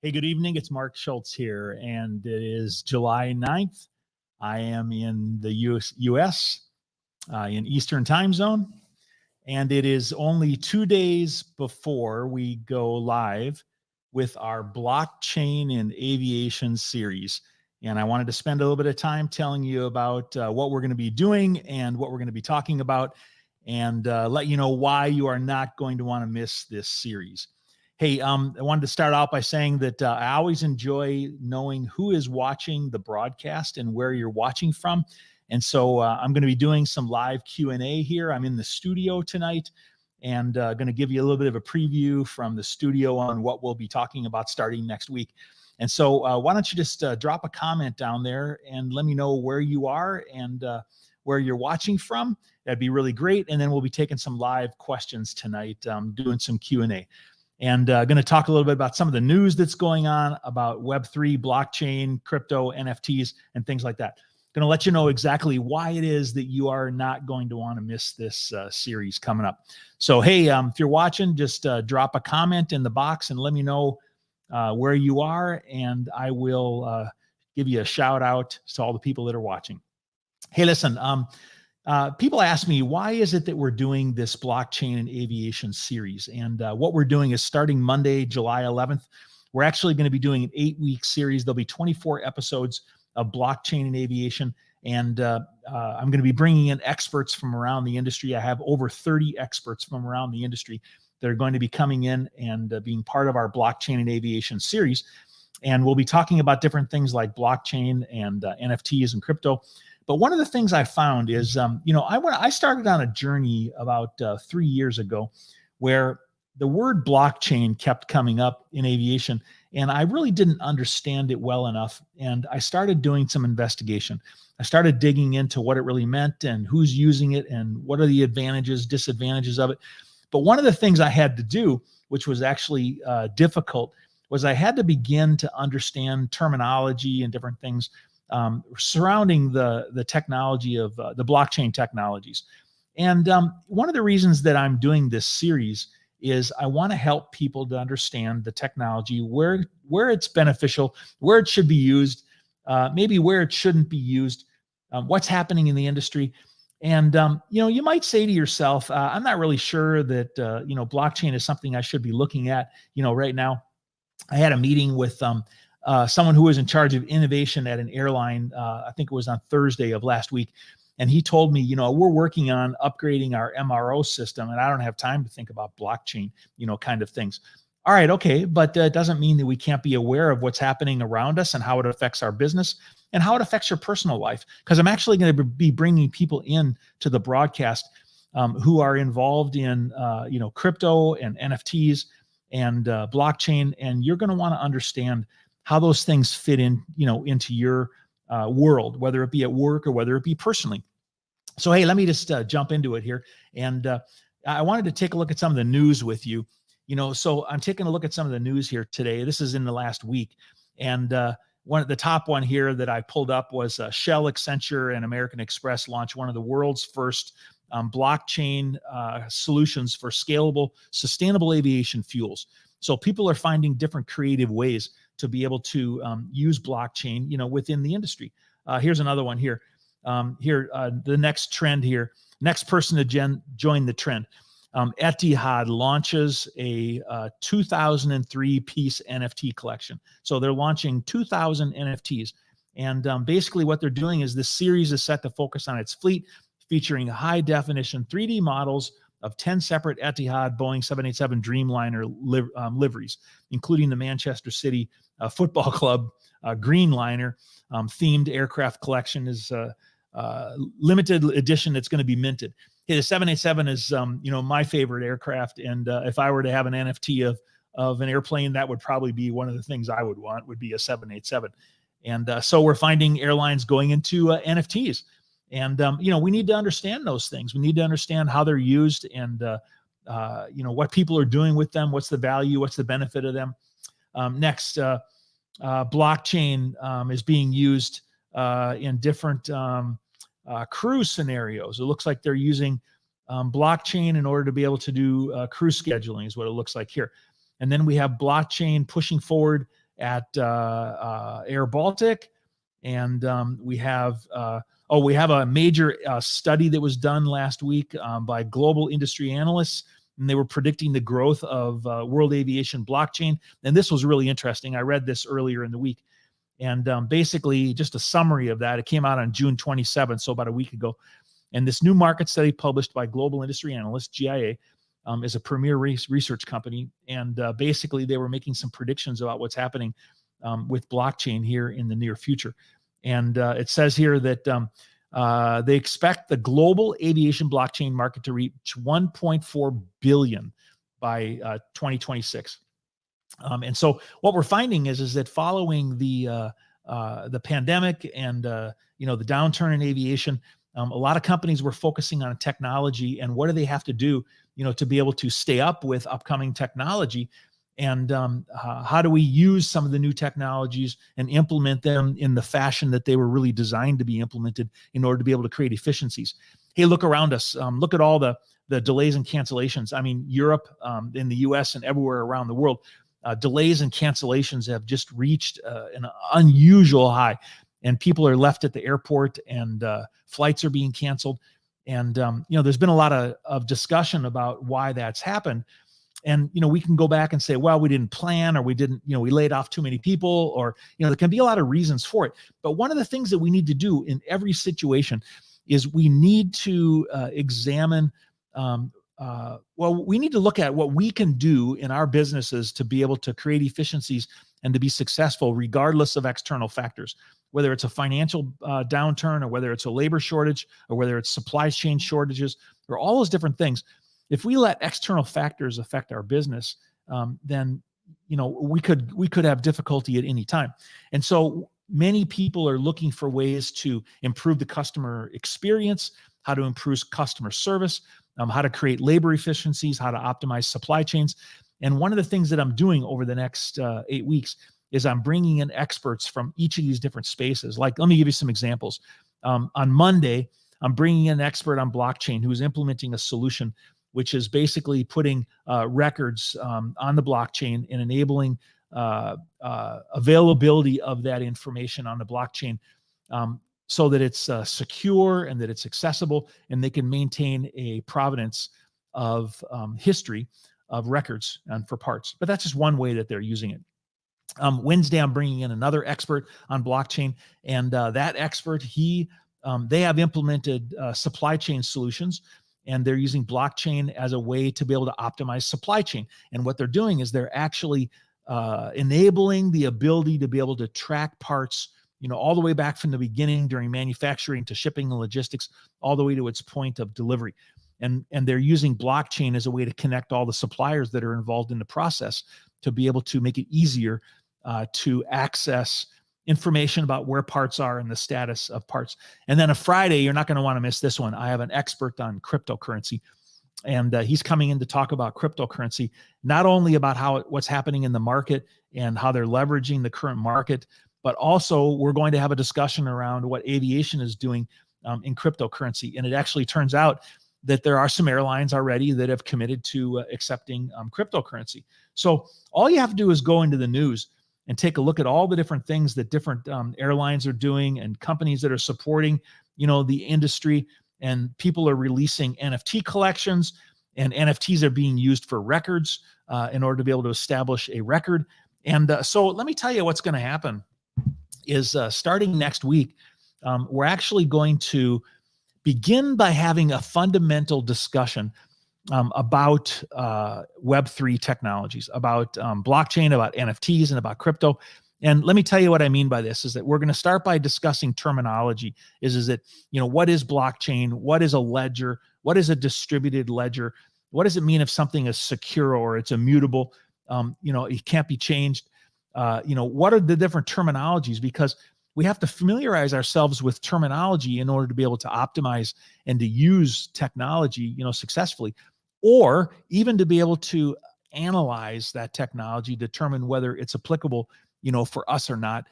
Hey, good evening. It's Mark Schultz here, and it is July 9th. I am in the US in Eastern time zone, and it is only 2 days before we go live with our blockchain in aviation series. And I wanted to spend a little bit of time telling you about what we're going to be doing and what we're going to be talking about, and let you know why you are not going to want to miss this series. Hey, I wanted to start out by saying that I always enjoy knowing who is watching the broadcast and where you're watching from. And so I'm going to be doing some live Q&A here. I'm in the studio tonight and going to give you a little bit of a preview from the studio on what we'll be talking about starting next week. And so why don't you just drop a comment down there and let me know where you are and where you're watching from. That'd be really great. And then we'll be taking some live questions tonight, doing some Q&A. And going to talk a little bit about some of the news that's going on about Web3, blockchain, crypto, NFTs, and things like that. Going to let you know exactly why it is that you are not going to want to miss this series coming up. So, hey, if you're watching, just drop a comment in the box and let me know where you are, and I will give you a shout out to all the people that are watching. Hey, listen, people ask me, why is it that we're doing this blockchain and aviation series? And what we're doing is starting Monday, July 11th, we're actually going to be doing an 8-week series. There'll be 24 episodes of blockchain and aviation. And I'm going to be bringing in experts from around the industry. I have over 30 experts from around the industry that are going to be coming in and being part of our blockchain and aviation series. And we'll be talking about different things like blockchain and NFTs and crypto. But one of the things I found is, I started on a journey about 3 years ago where the word blockchain kept coming up in aviation, and I really didn't understand it well enough. And I started doing some investigation. I started digging into what it really meant and who's using it and what are the advantages, disadvantages of it. But one of the things I had to do, which was actually difficult, was I had to begin to understand terminology and different things surrounding the technology of the blockchain technologies. And one of the reasons that I'm doing this series is I want to help people to understand the technology, where it's beneficial, where it should be used, maybe where it shouldn't be used, what's happening in the industry. And, you might say to yourself, I'm not really sure that, blockchain is something I should be looking at, right now. I had a meeting with someone who was in charge of innovation at an airline. I think it was on Thursday of last week. And he told me, we're working on upgrading our MRO system, and I don't have time to think about blockchain, kind of things. All right, okay, but it doesn't mean that we can't be aware of what's happening around us and how it affects our business and how it affects your personal life. Because I'm actually going to be bringing people in to the broadcast who are involved in, crypto and NFTs and blockchain, and you're going to want to understand how those things fit in, into your world, whether it be at work or whether it be personally. So, hey, let me just jump into it here. And I wanted to take a look at some of the news with you. So I'm taking a look at some of the news here today. This is in the last week. And one of the top one here that I pulled up was Shell, Accenture, and American Express launched one of the world's first blockchain solutions for scalable, sustainable aviation fuels. So people are finding different creative ways to be able to use blockchain, within the industry. Here's another one here. The next trend here, next person to join the trend. Etihad launches a 2003-piece NFT collection. So they're launching 2,000 NFTs. And basically what they're doing is this series is set to focus on its fleet, featuring high-definition 3D models of 10 separate Etihad Boeing 787 Dreamliner liveries, including the Manchester City Football Club Greenliner themed aircraft collection is limited edition that's going to be minted. Hey, the 787 is, my favorite aircraft. And if I were to have an NFT of an airplane, that would probably be one of the things I would want, would be a 787. And so we're finding airlines going into NFTs. And, we need to understand those things. We need to understand how they're used and, what people are doing with them. What's the value? What's the benefit of them? Next, blockchain is being used in different cruise scenarios. It looks like they're using blockchain in order to be able to do cruise scheduling is what it looks like here. And then we have blockchain pushing forward at Air Baltic, and we have a major study that was done last week by global industry analysts, and they were predicting the growth of world aviation blockchain. And this was really interesting. I read this earlier in the week, and basically just a summary of that. It came out on June 27th, so about a week ago. And this new market study published by global industry analysts, GIA, is a premier research company. And basically they were making some predictions about what's happening with blockchain here in the near future. And it says here that they expect the global aviation blockchain market to reach 1.4 billion by 2026. And so what we're finding is that following the pandemic and the downturn in aviation, a lot of companies were focusing on technology and what do they have to do, to be able to stay up with upcoming technology, and how do we use some of the new technologies and implement them in the fashion that they were really designed to be implemented in order to be able to create efficiencies. Hey, look around us. Look at all the delays and cancellations. I mean, Europe, in the US, and everywhere around the world, delays and cancellations have just reached an unusual high, and people are left at the airport, and flights are being canceled. And there's been a lot of discussion about why that's happened. And we can go back and say, well, we didn't plan, or we didn't, we laid off too many people, or there can be a lot of reasons for it. But one of the things that we need to do in every situation is we need to examine. We need to look at what we can do in our businesses to be able to create efficiencies and to be successful regardless of external factors, whether it's a financial downturn, or whether it's a labor shortage, or whether it's supply chain shortages, or all those different things. If we let external factors affect our business, then we could have difficulty at any time. And so many people are looking for ways to improve the customer experience, how to improve customer service, how to create labor efficiencies, how to optimize supply chains. And one of the things that I'm doing over the next 8 weeks is I'm bringing in experts from each of these different spaces. Like, let me give you some examples. On Monday, I'm bringing in an expert on blockchain who is implementing a solution which is basically putting records on the blockchain and enabling availability of that information on the blockchain, so that it's secure and that it's accessible, and they can maintain a provenance of history of records and for parts. But that's just one way that they're using it. Wednesday, I'm bringing in another expert on blockchain, and that expert, they have implemented supply chain solutions, and they're using blockchain as a way to be able to optimize supply chain. And what they're doing is they're actually enabling the ability to be able to track parts, all the way back from the beginning during manufacturing to shipping and logistics, all the way to its point of delivery. And they're using blockchain as a way to connect all the suppliers that are involved in the process to be able to make it easier to access information about where parts are and the status of parts. And then a Friday, you're not going to want to miss this one. I have an expert on cryptocurrency, and he's coming in to talk about cryptocurrency, not only about what's happening in the market and how they're leveraging the current market, but also we're going to have a discussion around what aviation is doing in cryptocurrency. And it actually turns out that there are some airlines already that have committed to accepting cryptocurrency. So all you have to do is go into the news and take a look at all the different things that different airlines are doing, and companies that are supporting, the industry. And people are releasing NFT collections, and NFTs are being used for records in order to be able to establish a record. And so let me tell you what's going to happen is starting next week, we're actually going to begin by having a fundamental discussion about Web3 technologies, about blockchain, about NFTs, and about crypto. And let me tell you what I mean by this is that we're going to start by discussing terminology. Is that, what is blockchain? What is a ledger? What is a distributed ledger? What does it mean if something is secure or it's immutable? It can't be changed. What are the different terminologies? Because we have to familiarize ourselves with terminology in order to be able to optimize and to use technology, successfully, or even to be able to analyze that technology, determine whether it's applicable, for us or not,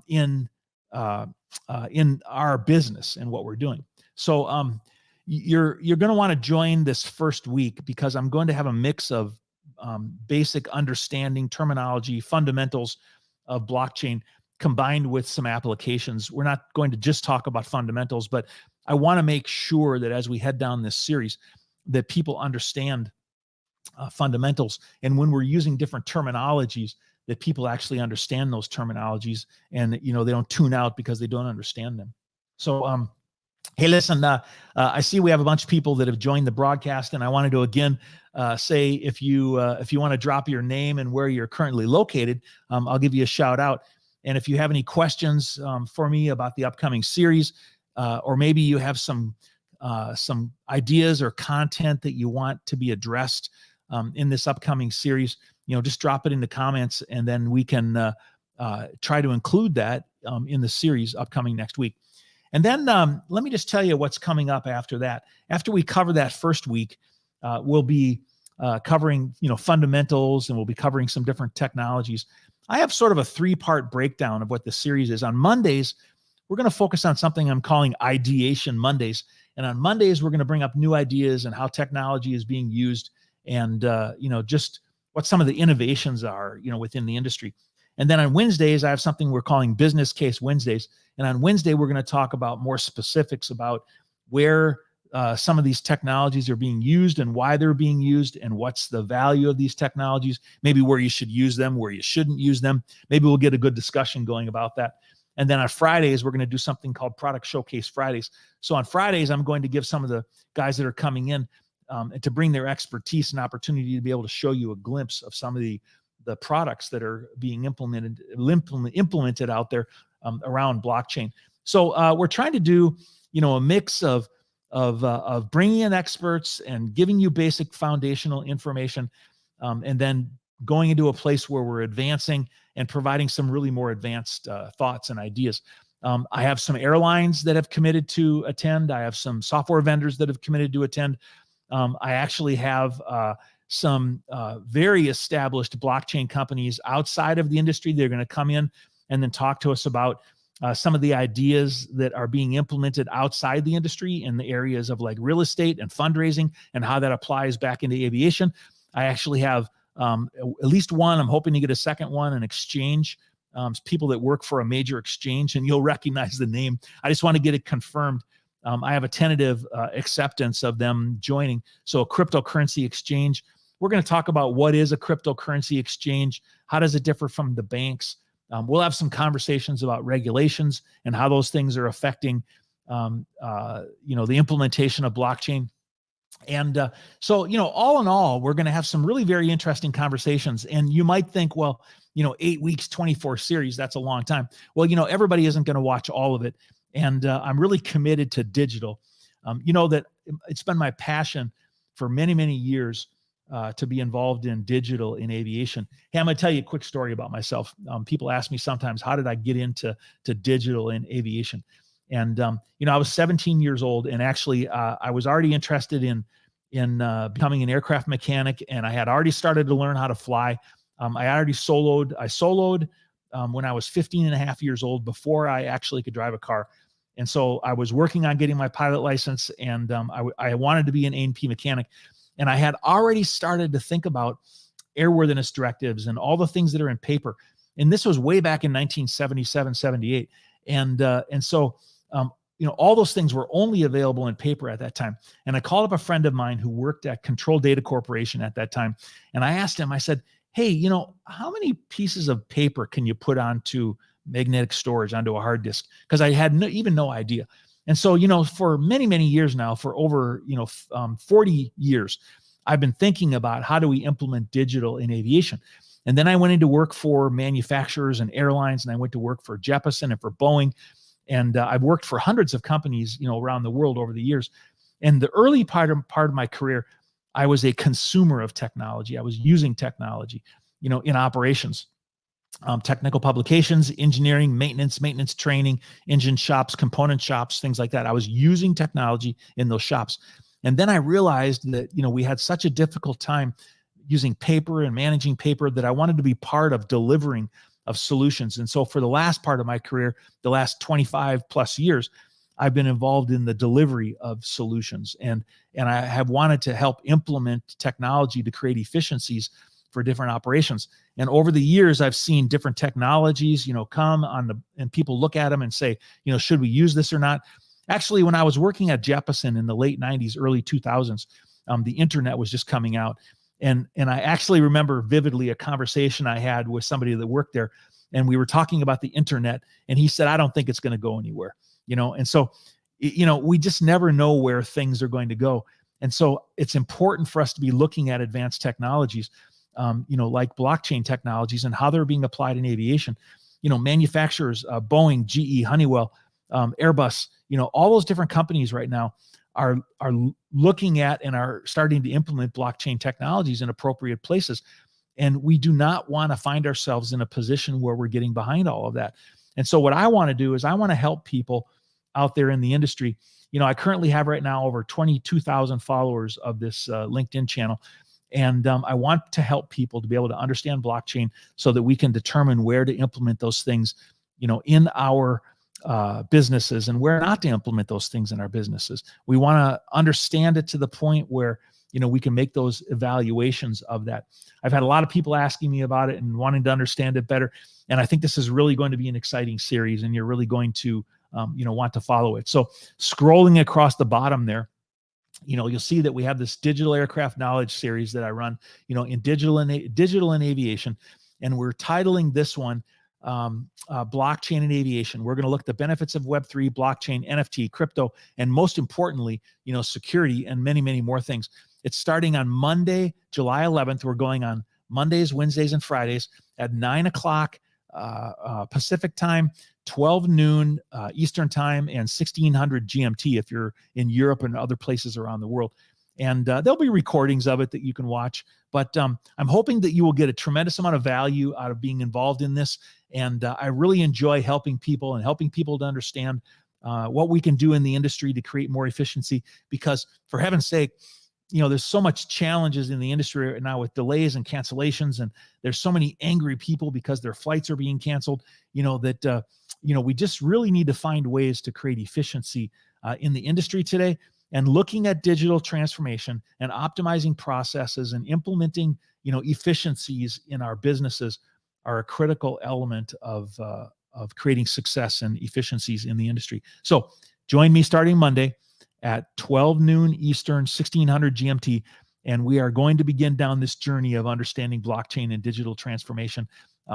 in our business and what we're doing. So you're going to want to join this first week, because I'm going to have a mix of basic understanding, terminology, fundamentals, of blockchain combined with some applications. We're not going to just talk about fundamentals, but I want to make sure that as we head down this series, that people understand fundamentals. And when we're using different terminologies, that people actually understand those terminologies, and they don't tune out because they don't understand them. So, hey, listen, I see we have a bunch of people that have joined the broadcast, and I wanted to again say if you want to drop your name and where you're currently located, I'll give you a shout out. And if you have any questions for me about the upcoming series, or maybe you have some ideas or content that you want to be addressed in this upcoming series, just drop it in the comments, and then we can try to include that in the series upcoming next week. And then let me just tell you what's coming up after that. After we cover that first week, we'll be covering fundamentals, and we'll be covering some different technologies. I have sort of a 3-part breakdown of what the series is. On Mondays, we're going to focus on something I'm calling Ideation Mondays. And on Mondays, we're going to bring up new ideas and how technology is being used, and just what some of the innovations are within the industry. And then on Wednesdays, I have something we're calling Business Case Wednesdays. And on Wednesday, we're going to talk about more specifics about where some of these technologies are being used and why they're being used, and what's the value of these technologies, maybe where you should use them, where you shouldn't use them. Maybe we'll get a good discussion going about that. And then on Fridays, we're going to do something called Product Showcase Fridays. So on Fridays, I'm going to give some of the guys that are coming in and to bring their expertise and opportunity to be able to show you a glimpse of some of the products that are being implemented out there around blockchain. So we're trying to do, a mix of bringing in experts and giving you basic foundational information, and then going into a place where we're advancing and providing some really more advanced thoughts and ideas. I have some airlines that have committed to attend. I have some software vendors that have committed to attend. I actually have some very established blockchain companies outside of the industry. They're going to come in and then talk to us about some of the ideas that are being implemented outside the industry in the areas of like real estate and fundraising, and how that applies back into aviation. I actually have at least one. I'm hoping to get a second one, an exchange, people that work for a major exchange, and you'll recognize the name. I just want to get it confirmed. I have a tentative acceptance of them joining. So a cryptocurrency exchange. We're going to talk about what is a cryptocurrency exchange. How does it differ from the banks? We'll have some conversations about regulations and how those things are affecting, the implementation of blockchain. And so, all in all, we're going to have some really very interesting conversations. And you might think, well, 8 weeks, 24 series, that's a long time. Well, everybody isn't going to watch all of it. And I'm really committed to digital. That it's been my passion for many, many years to be involved in digital in aviation. Hey, I'm going to tell you a quick story about myself. People ask me sometimes, how did I get into digital in aviation? And, I was 17 years old, and actually I was already interested in becoming an aircraft mechanic, and I had already started to learn how to fly. I soloed when I was 15 and a half years old, before I actually could drive a car. And so I was working on getting my pilot license, and I wanted to be an A&P mechanic. And I had already started to think about airworthiness directives and all the things that are in paper. And this was way back in 1977, 78. And so all those things were only available in paper at that time. And I called up a friend of mine who worked at Control Data Corporation at that time. And I asked him, I said, hey, how many pieces of paper can you put onto magnetic storage, onto a hard disk? Because I had no idea. And so, for many, many years now, for over, 40 years, I've been thinking about how do we implement digital in aviation. And then I went into work for manufacturers and airlines, and I went to work for Jeppesen and for Boeing. And I've worked for hundreds of companies, around the world over the years. And the early part of my career, I was a consumer of technology. I was using technology, in operations. Technical publications, engineering, maintenance training, engine shops, component shops, things like that. I was using technology in those shops. And then I realized that, we had such a difficult time using paper and managing paper that I wanted to be part of delivering of solutions. And so for the last part of my career, the last 25 plus years, I've been involved in the delivery of solutions. And I have wanted to help implement technology to create efficiencies for different operations. And over the years, I've seen different technologies, come on and people look at them and say, should we use this or not? Actually, when I was working at Jeppesen in the late 90s, early 2000s, the internet was just coming out. And I actually remember vividly a conversation I had with somebody that worked there, and we were talking about the internet, and he said, I don't think it's going to go anywhere, and so, we just never know where things are going to go. And so it's important for us to be looking at advanced technologies, like blockchain technologies and how they're being applied in aviation. Manufacturers, Boeing, GE, Honeywell, Airbus, all those different companies right now are looking at and are starting to implement blockchain technologies in appropriate places. And we do not want to find ourselves in a position where we're getting behind all of that. And so what I want to do is I want to help people out there in the industry. I currently have right now over 22,000 followers of this LinkedIn channel. And I want to help people to be able to understand blockchain so that we can determine where to implement those things, in our businesses, and where not to implement those things in our businesses. We want to understand it to the point where, we can make those evaluations of that. I've had a lot of people asking me about it and wanting to understand it better. And I think this is really going to be an exciting series, and you're really going to, want to follow it. So scrolling across the bottom there, you'll see that we have this digital aircraft knowledge series that I run, in digital and aviation. And we're titling this one, blockchain and aviation. We're going to look at the benefits of Web3, blockchain, NFT, crypto, and most importantly, security and many, many more things. It's starting on Monday, July 11th. We're going on Mondays, Wednesdays, and Fridays at 9 o'clock Pacific time, 12 noon Eastern time, and 1600 GMT if you're in Europe and other places around the world. And there'll be recordings of it that you can watch. But I'm hoping that you will get a tremendous amount of value out of being involved in this. And I really enjoy helping people to understand what we can do in the industry to create more efficiency. Because for heaven's sake, there's so much challenges in the industry right now with delays and cancellations, and there's so many angry people because their flights are being canceled, that, we just really need to find ways to create efficiency in the industry today. And looking at digital transformation and optimizing processes and implementing, efficiencies in our businesses are a critical element of creating success and efficiencies in the industry. So join me starting Monday at 12 noon Eastern, 1600 GMT, and we are going to begin down this journey of understanding blockchain and digital transformation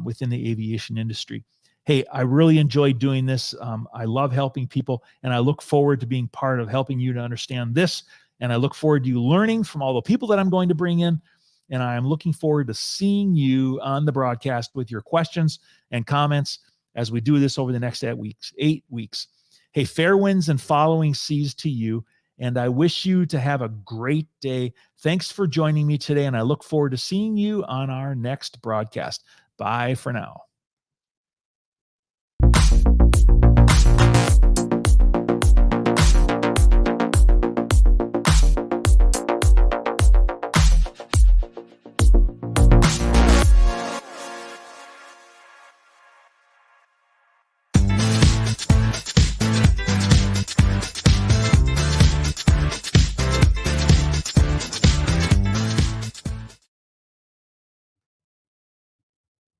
within the aviation industry. Hey, I really enjoy doing this. I love helping people, and I look forward to being part of helping you to understand this. And I look forward to you learning from all the people that I'm going to bring in. And I am looking forward to seeing you on the broadcast with your questions and comments as we do this over the next 8 weeks. Hey, fair winds and following seas to you. And I wish you to have a great day. Thanks for joining me today. And I look forward to seeing you on our next broadcast. Bye for now.